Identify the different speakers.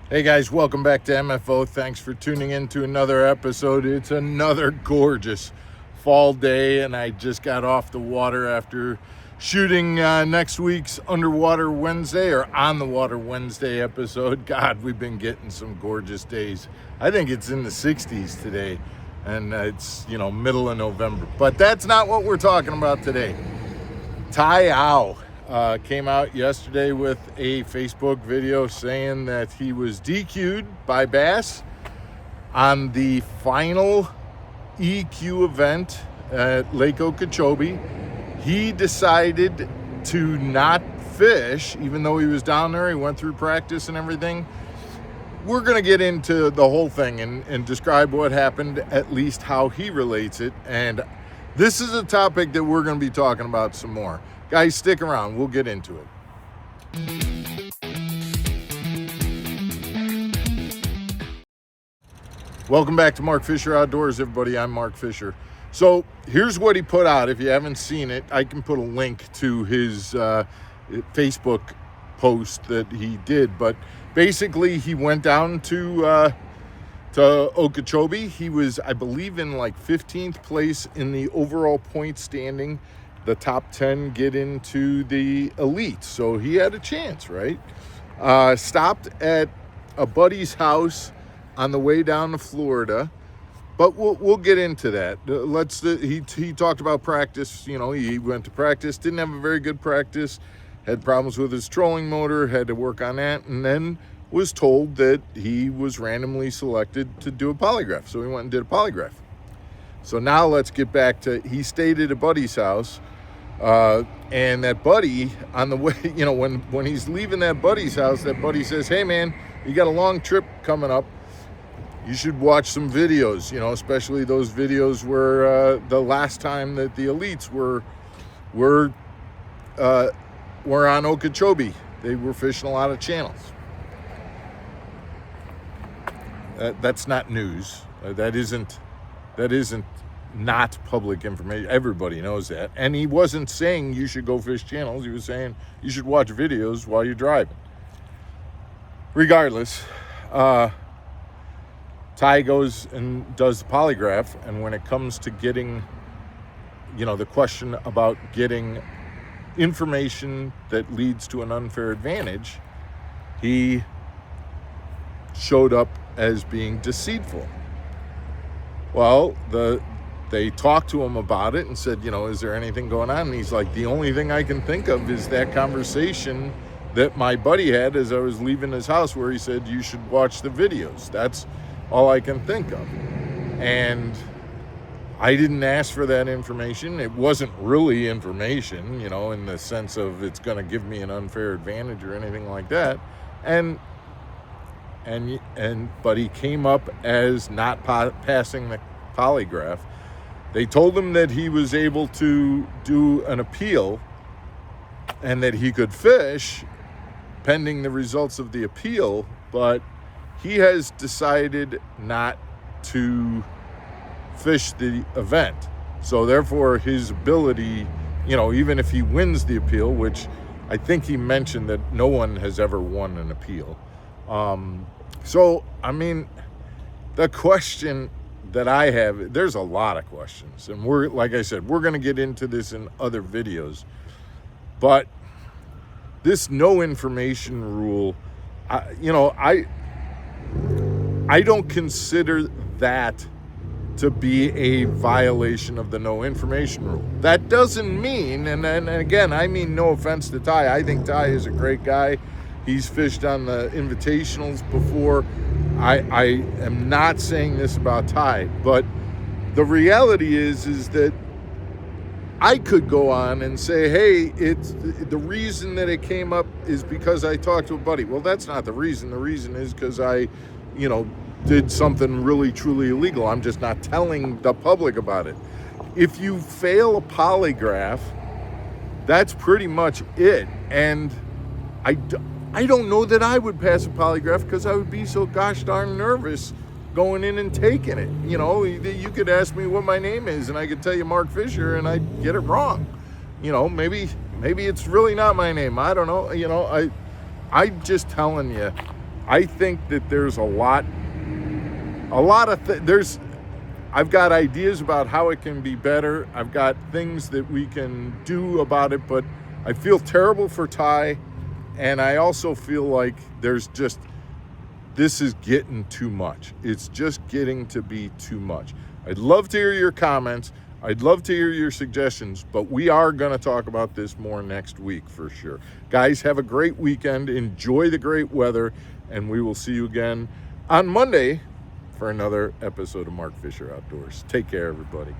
Speaker 1: Hey guys, welcome back to MFO. Thanks for tuning in to another episode. It's another gorgeous fall day, and I just got off the water after shooting next week's Underwater Wednesday or On the Water Wednesday episode. God, we've been getting some gorgeous days. I think it's in the 60s today, and it's, middle of November. But that's not what we're talking about today. Tai Au came out yesterday with a Facebook video saying that he was DQ'd by Bass on the final EQ event at Lake Okechobee. He decided to not fish, even though he was down there. He went through practice and everything. We're going to get into the whole thing and describe what happened, at least how he relates it. And this is a topic that we're going to be talking about some more. Guys, stick around. We'll get into it. Welcome back to Mark Fisher Outdoors, everybody. I'm Mark Fisher. So here's what he put out. If you haven't seen it, I can put a link to his Facebook post that he did. But basically, he went down to Okeechobee. He was, I believe, in like 15th place in the overall point standing. The top 10 get into the elite, so he had a chance, right? Stopped at a buddy's house on the way down to Florida, but we'll get into that. He talked about practice. He went to practice, didn't have a very good practice, had problems with his trolling motor, had to work on that, and then was told that he was randomly selected to do a polygraph. So he went and did a polygraph. So now let's get back to, he stayed at a buddy's house. And that buddy, on the way, when he's leaving that buddy's house, that buddy says, "Hey man, you got a long trip coming up. You should watch some videos, especially those videos where the last time that the elites were on Okeechobee. They were fishing a lot of channels." That's not news. That isn't not public information. Everybody knows that. And he wasn't saying you should go fish channels. He was saying you should watch videos while you're driving. Regardless, Ty goes and does the polygraph, and when it comes to getting, the question about getting information that leads to an unfair advantage, he showed up as being deceitful. Well, they talked to him about it and said, is there anything going on? And he's like, the only thing I can think of is that conversation that my buddy had as I was leaving his house where he said, you should watch the videos. That's all I can think of. And I didn't ask for that information. It wasn't really information, in the sense of it's going to give me an unfair advantage or anything like that. But he came up as not passing the polygraph. They told him that he was able to do an appeal and that he could fish pending the results of the appeal, but he has decided not to fish the event. So therefore his ability, even if he wins the appeal, which I think he mentioned that no one has ever won an appeal. The question that I have, there's a lot of questions, and like I said, we're going to get into this in other videos, but this no information rule, I don't consider that to be a violation of the no information rule. That doesn't mean, and again, I mean no offense to Ty. I think Ty is a great guy. He's fished on the invitationals before. I am not saying this about Ty, but the reality is that I could go on and say, hey, it's the reason that it came up is because I talked to a buddy. Well, that's not the reason. The reason is because I, did something really, truly illegal. I'm just not telling the public about it. If you fail a polygraph, that's pretty much it. And I don't know that I would pass a polygraph because I would be so gosh darn nervous going in and taking it. You could ask me what my name is and I could tell you Mark Fisher and I'd get it wrong. Maybe it's really not my name. I don't know. I'm just telling you I think that there's a lot of there's I've got ideas about how it can be better. I've got things that we can do about it, but I feel terrible for Tai, and I also feel like this is getting too much. It's just getting to be too much. I'd love to hear your comments. I'd love to hear your suggestions, but we are going to talk about this more next week for sure. Guys, have a great weekend. Enjoy the great weather, and we will see you again on Monday for another episode of Mark Fisher Outdoors. Take care, everybody.